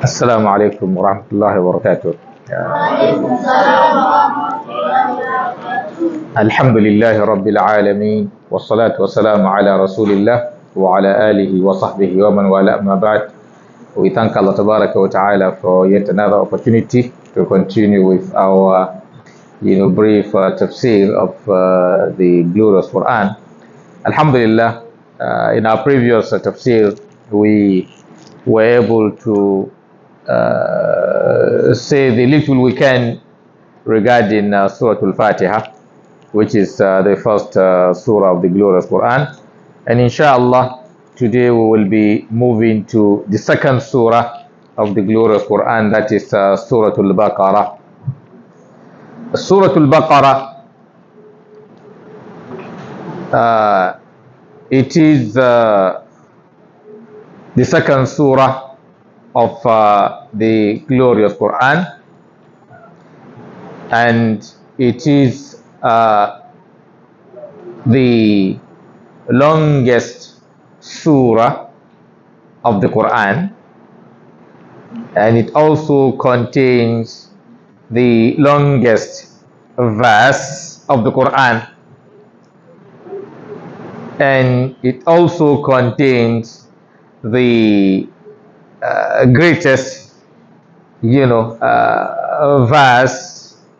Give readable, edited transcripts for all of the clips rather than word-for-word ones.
السلام عليكم ورحمة الله وبركاته. الحمد لله رب العالمين والصلاة والسلام على رسول الله وعلى آله وصحبه ومن والاه ما بعد. We thank Allah Tabaraka wa Ta'ala for yet another opportunity to continue with our brief tafsir of the glorious Quran. Alhamdulillah, in our previous tafsir, we were able to say the little we can regarding Suratul Al-Fatiha, which is the first surah of the glorious Quran. And inshallah, today we will be moving to the second surah of the glorious Quran, that is Suratul Al-Baqarah. Suratul Al-Baqarah, it is the second surah of the glorious Quran, and it is the longest surah of the Quran, and it also contains the longest verse of the Quran, and it also contains the greatest verse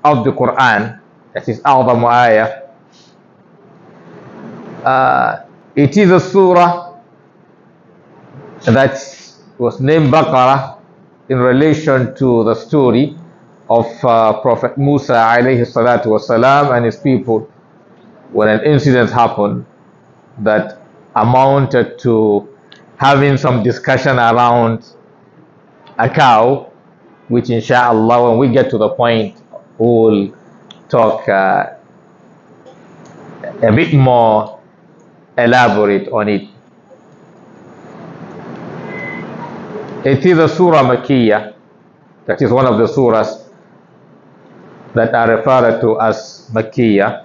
of the Quran, that is A'zamu Ayah. It is a surah that was named Baqarah in relation to the story of Prophet Musa alayhi salatu wasalam and his people, when an incident happened that amounted to having some discussion around a cow, which inshallah when we get to the point we will talk a bit more elaborate on it. It is a surah Makkiyah, that is one of the surahs that are referred to as Makkiyah,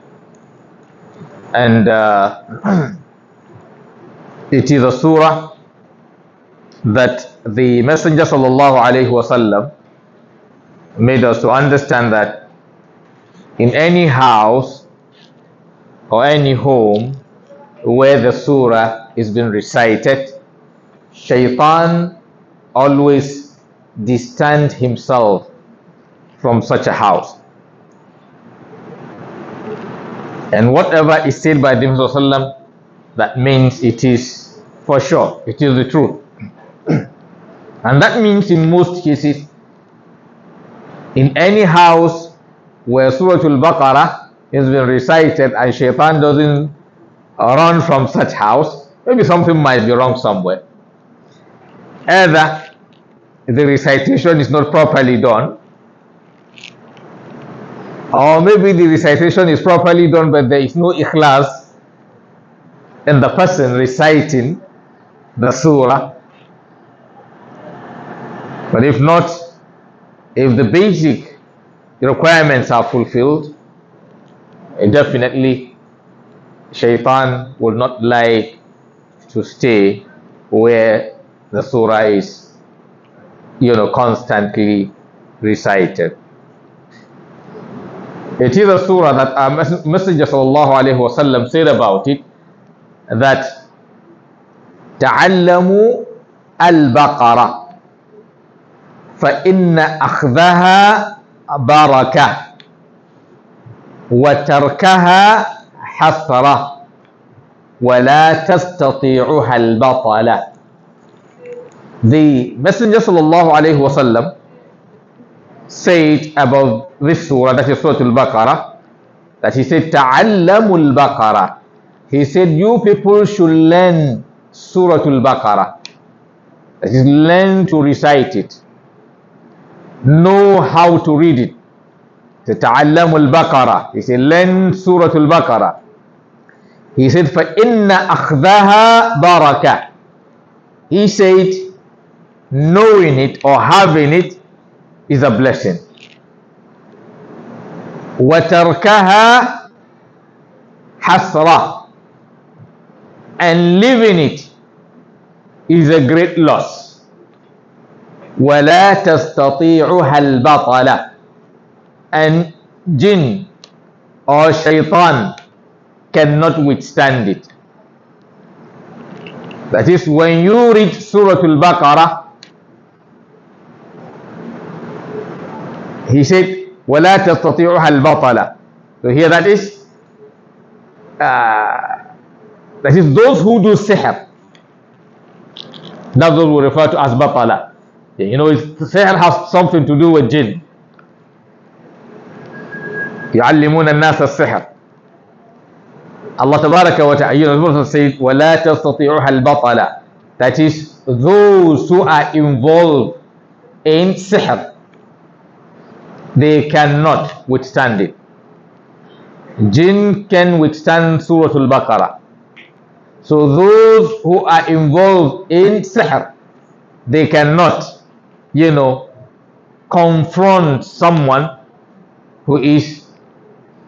and it is a surah that the Messenger sallallahu alaihi wasallam made us to understand that in any house or any home where the surah is being recited, Shaitan always distance himself from such a house. And whatever is said by the Prophet ﷺ, that means it is for sure, it is the truth. And that means in most cases, in any house where Suratul Al-Baqarah is being recited and Shaitan doesn't run from such house, maybe something might be wrong somewhere. Either the recitation is not properly done, or maybe the recitation is properly done but there is no ikhlas in the person reciting the surah. But if not, if the basic requirements are fulfilled, definitely Shaitan will not like to stay where the surah is constantly recited. It is a surah that our Messenger sallallahu alaihi wasallam said about it that تعلموا البقرة فإن أخذها بركة وتركها حسرة ولا تستطيعها البطلة. The Messenger sallallahu alaihi wasallam said about this surah, that is Suratul Al-Baqarah, that he said تعلموا البقرة. He said you people should learn Suratul Al-Baqarah, that is, learn to recite it, know how to read it. تعلموا البقرة, he said learn Suratul Al-Baqarah. He said فإن أخذها بركة. He said knowing it or having it is a blessing. وتركها حسرة, and leaving it is a great loss. وَلَا تَسْتَطِيعُهَا الْبَطَلَ, and jinn or shaitan cannot withstand it. That is, when you read Suratul Al-Baqarah, he said, وَلَا تَسْتَطِيعُهَا الْبَطَلَ. So here that is those who do sihr. That's what we refer to as batala. You know, sihr has something to do with jinn. يعلمون الناس السحر. Allah Tabaraka wa Ta'ala, you know, said, وَلَا تَسْتَطِيعُهَا الْبَطَلَ. That is, those who are involved in sihr, they cannot withstand it. Jinn can withstand Suratul Al-Baqarah. So those who are involved in sihr, they cannot, you know, confront someone who is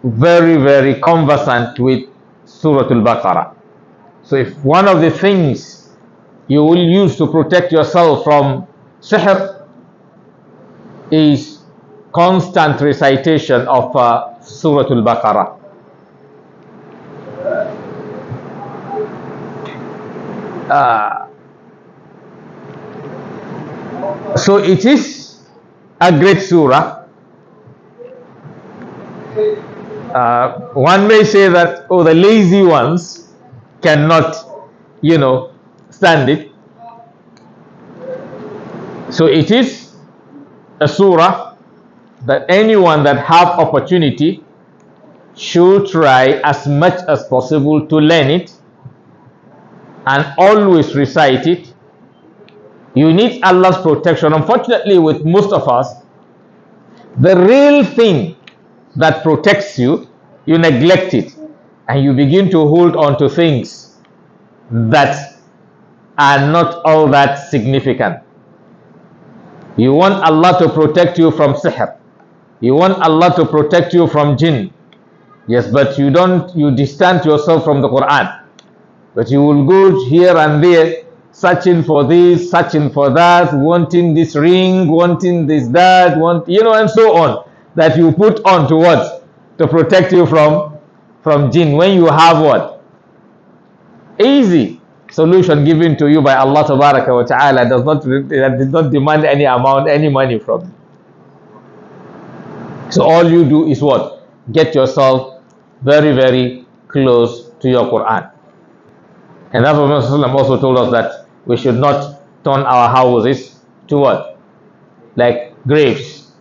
very, very conversant with Suratul Al-Baqarah. So if one of the things you will use to protect yourself from sihr is constant recitation of Suratul Al-Baqarah. So it is a great surah. One may say that, oh, the lazy ones cannot, you know, stand it. So it is a surah that anyone that have opportunity should try as much as possible to learn it and always recite it. You need Allah's protection. Unfortunately, with most of us, the real thing that protects you, you neglect it, and you begin to hold on to things that are not all that significant. You want Allah to protect you from sihr. You want Allah to protect you from jinn. Yes, but you distance yourself from the Quran. But you will go here and there, searching for this, searching for that, wanting this ring, wanting this, that, you know, and so on, that you put on to what? To protect you from jinn, when you have what? Easy solution given to you by Allah Tabaraka wa Ta'ala, that does not demand any amount, any money from you. So all you do is what? Get yourself very, very close to your Quran. And that's what Prophet also told us, that we should not turn our houses to what? Like graves.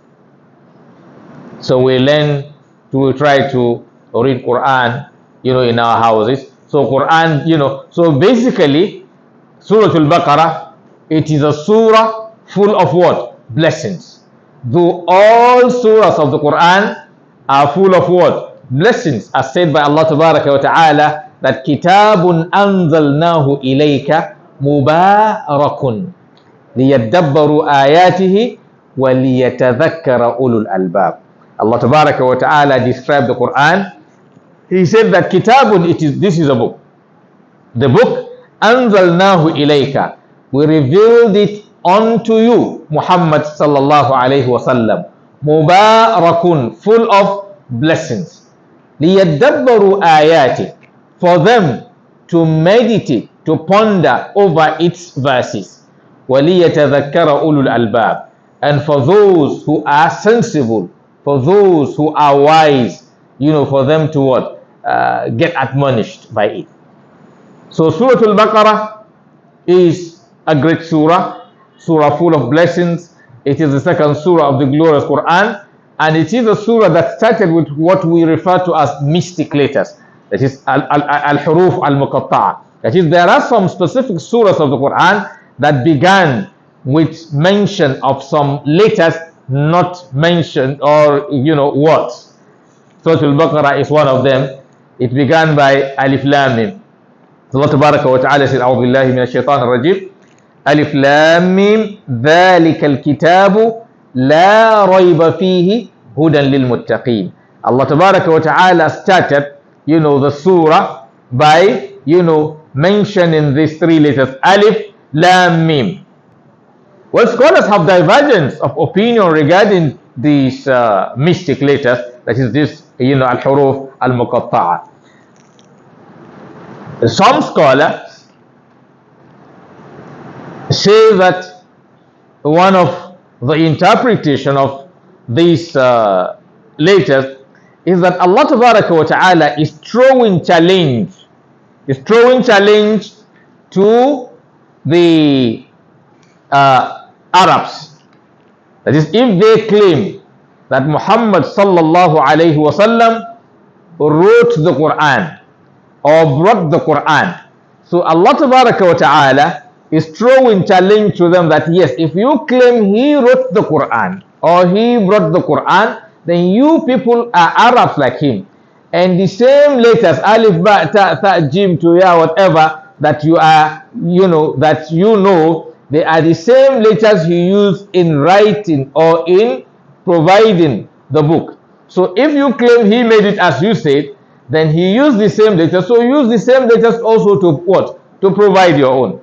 So we try to read Quran, you know, in our houses. So Quran, you know, so basically Suratul Al-Baqarah, it is a surah full of what? Blessings. Though all surahs of the Quran are full of what? Blessings, as said by Allah Tabaraka wa Ta'ala, that kitabun anzalnahu ilayka mubarakun liyadabbaru ayatihi wa liyatadhakkara ulul albab. Allah Tabaraka wa Ta'ala described the Quran. He said that kitabun, this is a book. The book, anzalnahu ilayka, we revealed it unto you, Muhammad sallallahu alayhi wa sallam, mubarakun, full of blessings, liyadabbaru ayatihi, for them to meditate, to ponder over its verses, وَلِيَتَذَكَّرَ أُولُو الْأَلْبَابِ, and for those who are sensible, for those who are wise, you know, for them to what? Get admonished by it. So Suratul Al-Baqarah is a great surah full of blessings. It is the second surah of the glorious Quran, and it is a surah that started with what we refer to as mystic letters. That is al-huruf al-muqatta'a. That is, there are some specific surahs of the Quran that began with mention of some letters not mentioned, or, you know, words. Suratul Al-Baqarah is one of them. It began by Alif Lam Mim. Allah Tabaraka wa Ta'ala said, A'udhu Billahi Minash Shaitanir Rajim. Alif Lam Mim, Dhalikal Kitabu La Rayba Fihi Hudan Lil Muttaqeen. Allah Tabaraka wa Ta'ala started, you know, the surah by, you know, mentioning these three letters, Alif Lam Mim. Well, scholars have divergence of opinion regarding these mystic letters, that is this, al-huruf al-muqatta'a. Some scholars say that one of the interpretation of these letters is that Allah Tabaraka wa Ta'ala is throwing challenge to the Arabs. That is, if they claim that Muhammad sallallahu alayhi wasallam wrote the Quran or brought the Quran, so Allah Tabaraka wa Ta'ala is throwing challenge to them that yes, if you claim he wrote the Quran or he brought the Quran, then you people are Arabs like him, and the same letters alif ba ta tha jim to ya whatever that you are, they are the same letters he used in writing or in providing the book. So if you claim he made it as you said, then he used the same letters, so use the same letters also to what? To provide your own.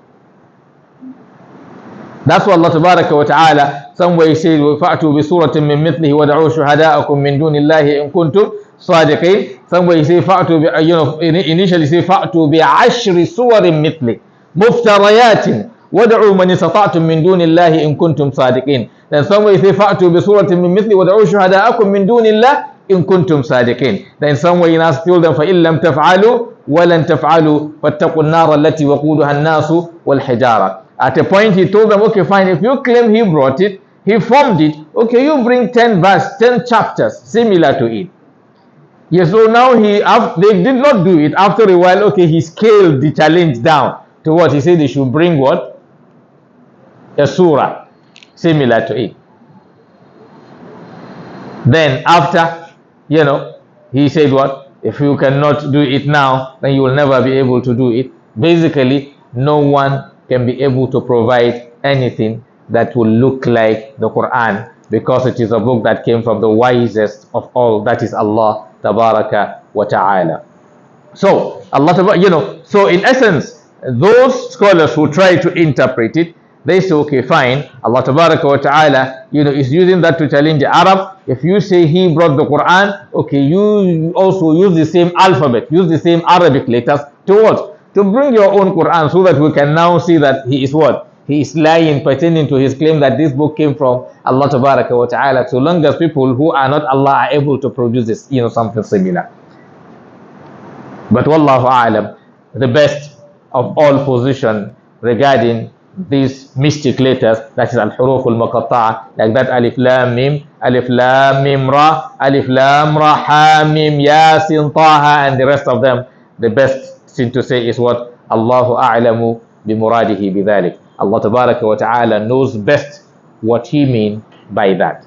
That's what Allah Tabaraka wa Ta'ala somewhere says, فَأْتُوا بِسُورَةٍ مِّن مِثْلِهِ وَدَعُوا شُهَدَاءَكُم مِّن دُونِ اللَّهِ إِن كُنتُمْ صَادِقِينَ. Somewhere he says, initially say, فَأْتُوا بِعَشْرِ سُوَرٍ مِّثْلِهِ مُفْتَرَيَاتٍ وَدَعُوا مَنِ اسْتَطَعْتُم مِّن دُونِ اللَّهِ إِن كُنتُمْ صَادِقِينَ. Then somewhere he says, فَأْتُوا بِسُورَةٍ مِّن مِثْلِهِ وَدَعُوا شُهَدَاءَكُم مِّن دُونِ اللَّهِ إِن كُنتُمْ صَادِقِينَ. Then somewhere he has told them, فَإِن لَّمْ تَفْعَلُوا وَلَن تَفْعَلُوا فَاتَّقُوا النَّارَ الَّتِي وَقُودُهَا النَّاسُ وَالْحِجَارَةُ. At a point he told them, okay fine, if you claim he brought it, he formed it, okay, you bring 10 chapters similar to it. Yes, so now they did not do it. After a while, okay, he scaled the challenge down to what? He said they should bring what? A surah similar to it. Then after, he said what? If you cannot do it now, then you will never be able to do it. Basically, no one can be able to provide anything that will look like the Quran, because it is a book that came from the wisest of all, that is Allah Tabaraka wa Ta'ala. So so in essence, those scholars who try to interpret it, they say, okay fine, Allah Tabaraka wa Ta'ala is using that to challenge the Arab. If you say he brought the Quran, okay, you also use the same alphabet, use the same Arabic letters to what? To bring your own Quran, so that we can now see that he is what? He is lying, pertaining to his claim that this book came from Allah Tabaraka wa Ta'ala, so long as people who are not Allah are able to produce this, something similar. But Wallahu A'lam, the best of all position regarding these mystic letters, that is al-huruf al-muqatta'a, like that alif lam mim ra, alif lam ra, ha mim yasin taha, and the rest of them, the best thing to say is what? Allahu a'lamu bimuradihi bidhalik. Allah Tabaraka wa Ta'ala knows best what he means by that.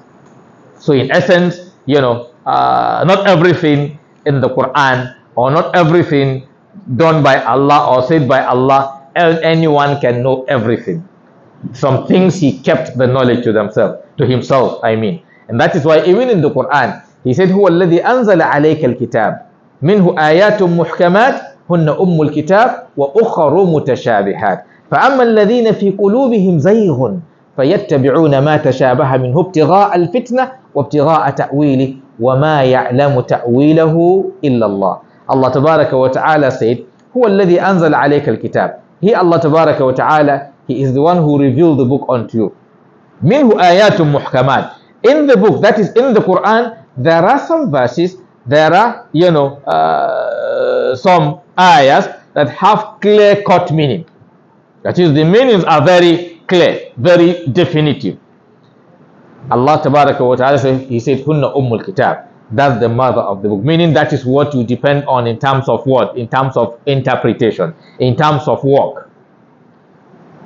So in essence, not everything in the Quran, or not everything done by Allah or said by Allah, anyone can know everything. Some things he kept the knowledge to himself, and that is why even in the Quran he said, هو الذي أنزل عليك الكتاب منه آيات محكمات هن أم الكتاب وأخر متشابهات فأما الذين في قلوبهم زيغ فيتبعون ما تشابه منه ابتغاء الفتنة وابتغاء تأويله وما يعلم تأويله إلا الله. Allah Tabaraka wa Ta'ala said, هو الذي أنزل عليك الكتاب. He, Allah Tabaraka wa Ta'ala, He is the one who revealed the book unto you. منه آيات محكمات. In the book, that is in the Quran, there are some verses, there are some ayahs that have clear-cut meaning. That is, the meanings are very clear, very definitive. Allah Tabaraka wa Ta'ala said, He said, Hunna Ummul Kitab. That's the mother of the book. Meaning that is what you depend on in terms of what? In terms of interpretation, in terms of work.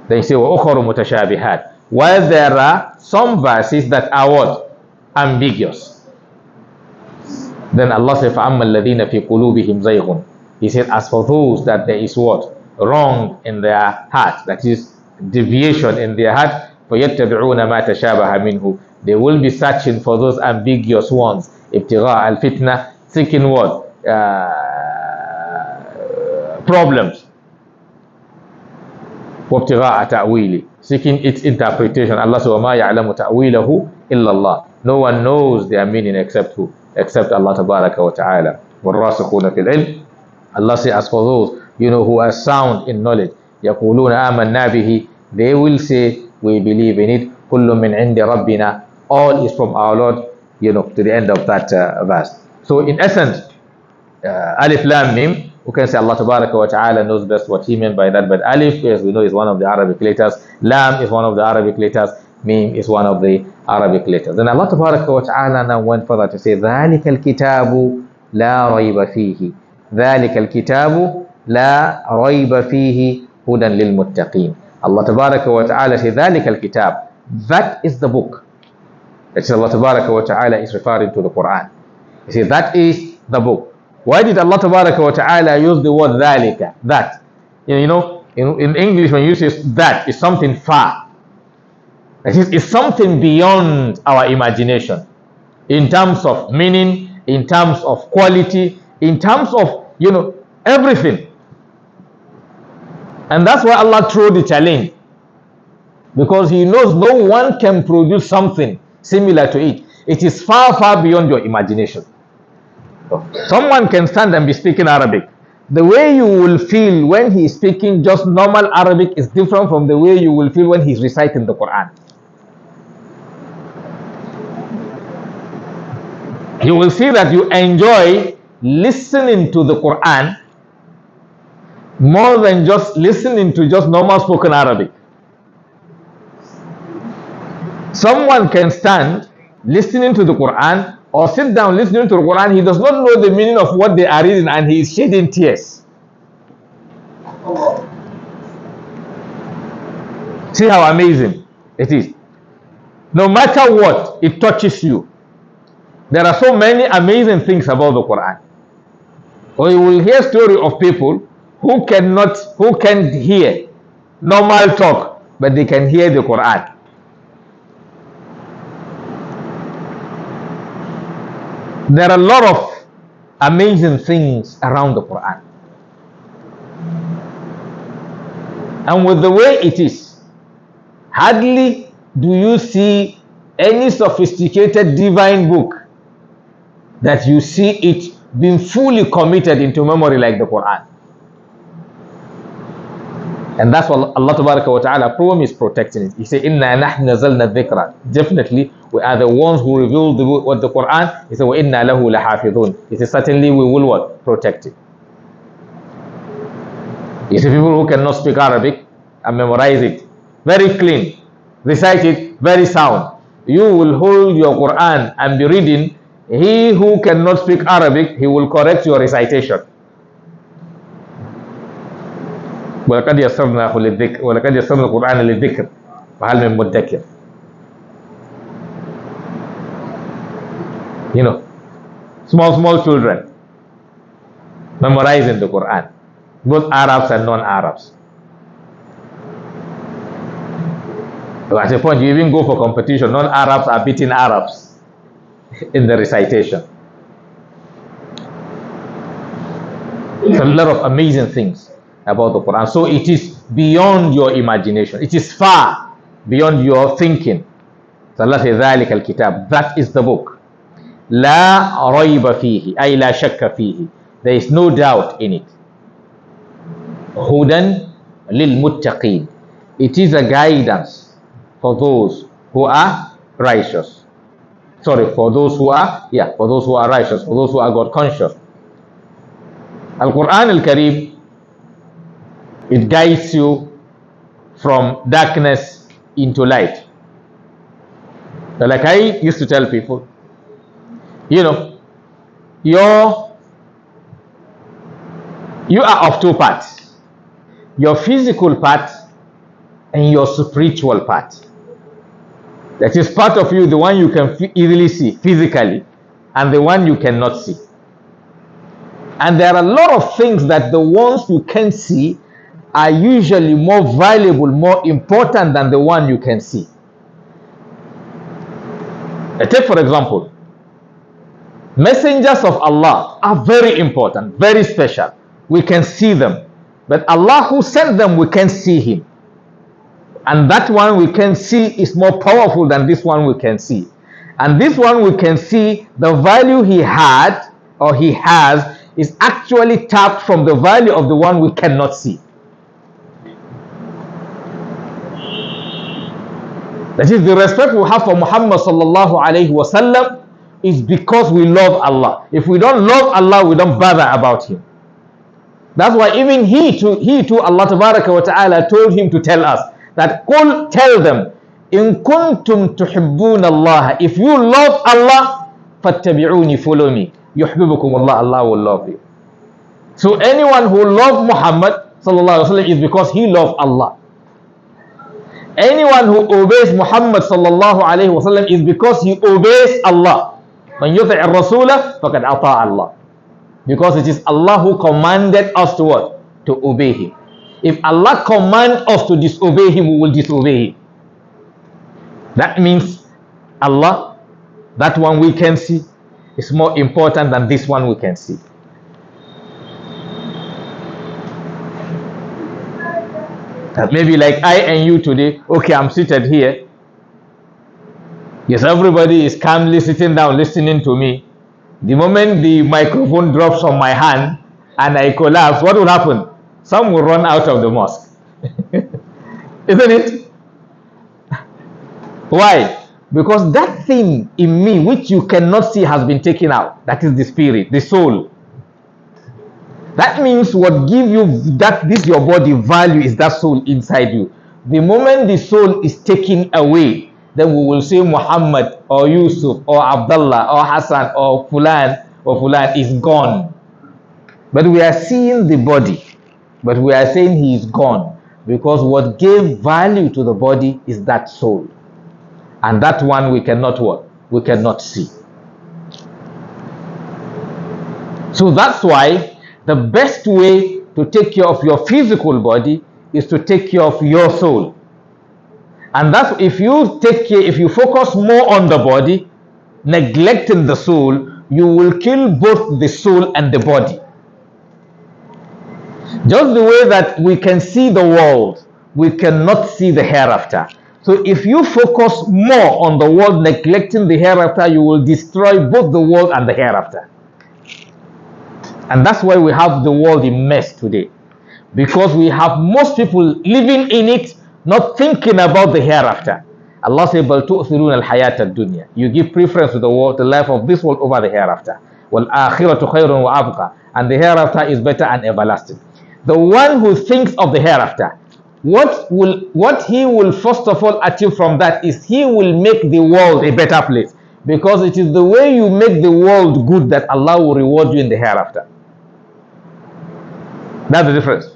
They say, وَأُخَرُ مُتَشَابِهَاتٍ. While there are some verses that are what? Ambiguous. Then Allah said, فَأَمَّا الَّذِينَ فِي قُلُوبِهِمْ زَيْغٌ. He said, as for those that there is what? Wrong in their heart, that is deviation in their heart, فَيَتَّبِعُونَ مَا تَشَابَهَ مِنْهُ. They will be searching for those ambiguous ones. ابتغاء الفتنة, seeking what? Problems. وابتغاء تأويله, seeking its interpretation. Allah says, وَمَا يَعْلَمُ تَأْوِيلَهُ إِلَّا اللَّهِ. No one knows their meaning except who? Except Allah tabaraka wa ta'ala. وَالرَّاسِخُونَ فِي الْعِلْمِ. Allah says, as for those, who are sound in knowledge, يَقُولُونَ آمَنَّا بِهِ. They will say, we believe in it. كُلُّ مِنْ عِنْدِ رَبِّنَا. All is from our Lord, to the end of that verse. So in essence, Alif Lam Mim, we can say Allah Tabaraka wa Ta'ala knows best what he meant by that. But Alif, as we know, is one of the Arabic letters. Lam is one of the Arabic letters. Mim is one of the Arabic letters. Then Allah Tabaraka wa Ta'ala now went further to say, ذَلِكَ الْكِتَابُ لَا رَيْبَ فِيهِ. ذَلِكَ الْكِتَابُ لَا رَيْبَ فِيهِ هُدًى لِلْمُتَّقِينَ. Allah Tabaraka wa Ta'ala says, ذَلِكَ الْكِتَابُ. That is the book. That's Allah Tabaraka wa Ta'ala is referring to the Quran. He says, that is the book. Why did Allah Tabaraka wa Ta'ala use the word dhalika, that? In English, when you say that, it's something far. It's something beyond our imagination. In terms of meaning, in terms of quality, in terms of, everything. And that's why Allah threw the challenge. Because He knows no one can produce something similar to it. It is far, far beyond your imagination. Someone can stand and be speaking Arabic. The way you will feel when he is speaking just normal Arabic is different from the way you will feel when he's reciting the Quran. You will see that you enjoy listening to the Quran more than just listening to just normal spoken Arabic. Someone can stand listening to the Quran or sit down listening to the Quran. He does not know the meaning of what they are reading and he is shedding tears. See how amazing it is. No matter what, it touches you. There are so many amazing things about the Quran. Or you will hear story of people who can't hear normal talk, but they can hear the Quran. There are a lot of amazing things around the Quran. And with the way it is, hardly do you see any sophisticated divine book that you see it being fully committed into memory like the Quran. And that's what Allah Tabaraka wa Ta'ala promised protecting it. He said, Inna nahnu nazalna dhikra. Definitely, we are the ones who revealed the Quran. He said, Wa inna lahu lahafidhun. He said, certainly we will what? Protect it. He said, people who cannot speak Arabic and memorize it, very clean, recite it, very sound. You will hold your Quran and be reading. He who cannot speak Arabic, he will correct your recitation. ولقد يسرناه للذكر ولقد يسرنا القرآن للذكر فهل من مدكر. Small children memorizing the Quran, both Arabs and non-Arabs. At a point, you even go for competition. Non-Arabs are beating Arabs in the recitation. It's a lot of amazing things about the Quran. So it is beyond your imagination. It is far beyond your thinking. So Allah says, ذَلِكَ الْكِتَابِ. That is the book. لَا رَيْبَ فِيهِ أي لا شَكَّ فِيهِ. There is no doubt in it. هُدًى لِلْمُتَّقِينَ. It is a guidance for those who are righteous. For those who are righteous, for those who are God conscious. Al-Quran Al-Kareem, it guides you from darkness into light. So like I used to tell people, you are of two parts. Your physical part and your spiritual part. That is part of you, the one you can easily see physically, and the one you cannot see. And there are a lot of things that the ones you can see are usually more valuable, more important than the one you can see. Take for example, messengers of Allah are very important, very special. We can see them. But Allah who sent them, we can't see Him. And that one we can see is more powerful than this one we can see. And this one we can see the value he had or he has is actually tapped from the value of the one we cannot see. That is, the respect we have for Muhammad sallallahu alayhi wasallam is because we love Allah. If we don't love Allah, we don't bother about him. That's why even he too, Allah tabaraka wa ta'ala told him to tell us that, "Qul," tell them, "In kuntum tuhibbuna Allah." If you love Allah, fattabi'uni, follow me. Yuhibbukum Allah, Allah will love you. So anyone who loves Muhammad sallallahu alaihi wasallam is because he loves Allah. Anyone who obeys Muhammad sallallahu alaihi wasallam is because he obeys Allah. Man yuti' ar-rasula faqad ata'a Allah. Because it is Allah who commanded us to what? To obey him. If Allah commands us to disobey him, we will disobey him. That means Allah, that one we can see, is more important than this one we can see. Maybe like I and you today, okay, I'm seated here. Yes, everybody is calmly sitting down listening to me. The moment the microphone drops from my hand and I collapse, what will happen? Some will run out of the mosque. Isn't it? Why? Because that thing in me which you cannot see has been taken out. That is the spirit, the soul. That means what gives you that this your body value is that soul inside you. The moment the soul is taken away, then we will say Muhammad or Yusuf or Abdullah or Hassan or Fulan is gone. But we are seeing the body, but we are saying he is gone because what gave value to the body is that soul. And that one we cannot what? We cannot see. So that's why the best way to take care of your physical body is to take care of your soul. And that's if you focus more on the body, neglecting the soul, you will kill both the soul and the body. Just the way that we can see the world, we cannot see the hereafter. So if you focus more on the world, neglecting the hereafter, you will destroy both the world and the hereafter. And that's why we have the world in mess today. Because we have most people living in it, not thinking about the hereafter. Allah says, "Bal tu'thiruna al-hayat ad-dunya." You give preference to the world, the life of this world over the hereafter. Wal akhiratu khayrun wa abqa. And the hereafter is better and everlasting. The one who thinks of the hereafter, what he will first of all achieve from that is he will make the world a better place. Because it is the way you make the world good that Allah will reward you in the hereafter. That's the difference.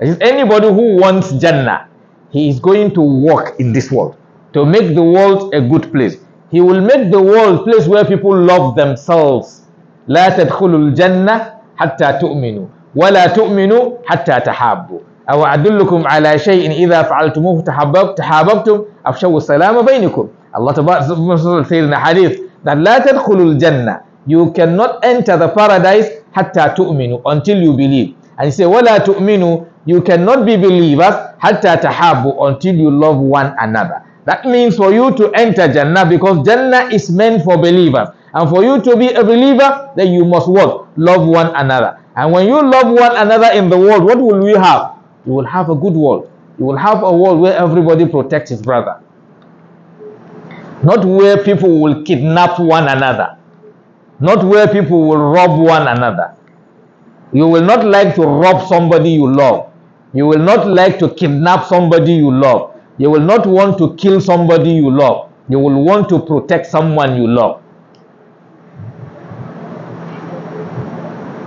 Anybody who wants Jannah, he is going to work in this world to make the world a good place. He will make the world a place where people love themselves. لا تدخلوا الجنة حتى تؤمنوا ولا تؤمنوا حتى تحابوا أو أدلكم على شيء إذا فعلتموه تحاببتم أفشوا السلام بينكم. Allah says in a hadith that لا تدخلوا الجنة, you cannot enter the paradise حتى تؤمنوا, until you believe. And he said ولا تؤمنوا, you cannot be believers حتى تحابوا, until you love one another. That means for you to enter Jannah, because Jannah is meant for believers, and for you to be a believer, then you must what? Love one another. And when you love one another in the world, what will we have? You will have a good world. You will have a world where everybody protects his brother. Not where people will kidnap one another. Not where people will rob one another. You will not like to rob somebody you love. You will not like to kidnap somebody you love. You will not want to kill somebody you love. You will want to protect someone you love.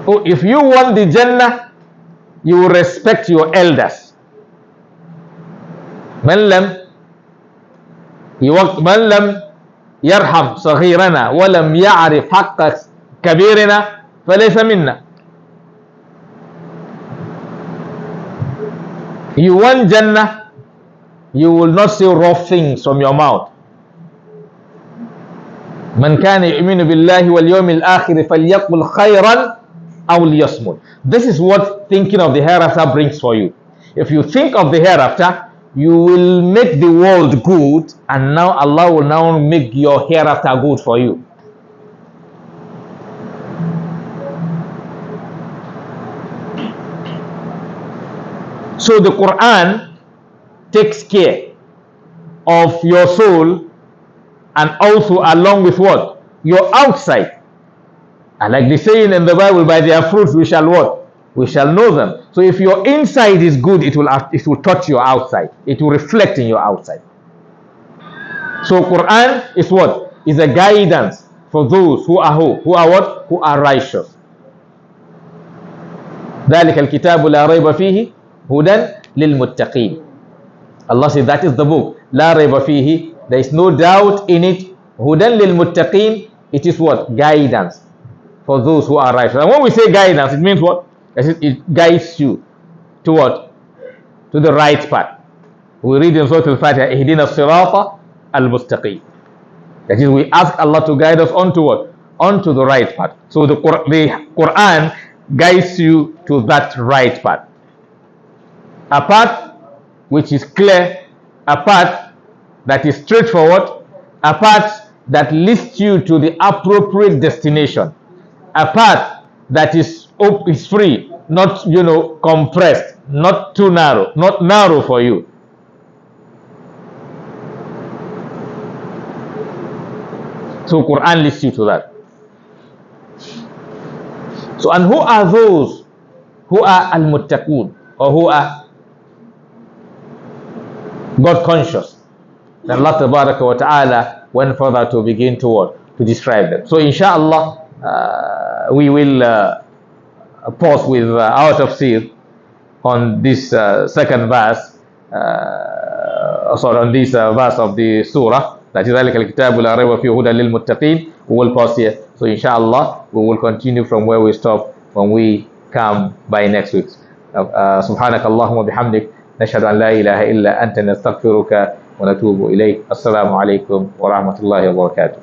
So if you want the Jannah, you will respect your elders. من لم يرحم صغيرنا ولم يعرف حق كبيرنا فليس منا. You want Jannah, you will not say rough things from your mouth. من كان يؤمن بالله واليوم الآخر فليقل خيرا أو ليصمت. This is what thinking of the hereafter brings for you. If you think of the hereafter, you will make the world good, and now Allah will now make your hereafter good for you. So the Quran takes care of your soul, and also along with what? Your outside. And like the saying in the Bible, by their fruits we shall what? We shall know them. So if your inside is good, it will touch your outside. It will reflect in your outside. So Quran is what? Is a guidance for those who are who? Who are what? Who are righteous. ذلك الكتاب لا ريب فيه هدى للمتقين. Allah says that is the book. لا ريب فيه. There is no doubt in it. هدى للمتقين. It is what? Guidance for those who are righteous. And when we say guidance, it means what? It guides you to what? To the right path. We read in Suratul Al-Fatiha, اهدنا الصراط المستقيم. That is, we ask Allah to guide us onto what? Onto the right path. So the Quran guides you to that right path. A path which is clear, a path that is straightforward, a path that leads you to the appropriate destination, a path that is free, not compressed, not too narrow, not narrow for you. So Quran leads you to that. So, and who are those who are al-muttaqun, or who are God conscious? Then Allah Tabaraka wa Ta'ala went further to begin to what? To describe them. So inshallah, we will pause with our tafsir on this second verse, on this verse of the surah. That is ذَلِكَ الْكِتَابُ لَا رَيْبَ فِيهِ هُدًى لِلْمُتَّقِينَ. We will pause here. So inshallah, we will continue from where we stop when we come by next week. سبحانك اللهم وبحمدك نشهد أن لا إله إلا أنت نستغفرك ونتوب إليك. السلام عليكم ورحمة الله وبركاته.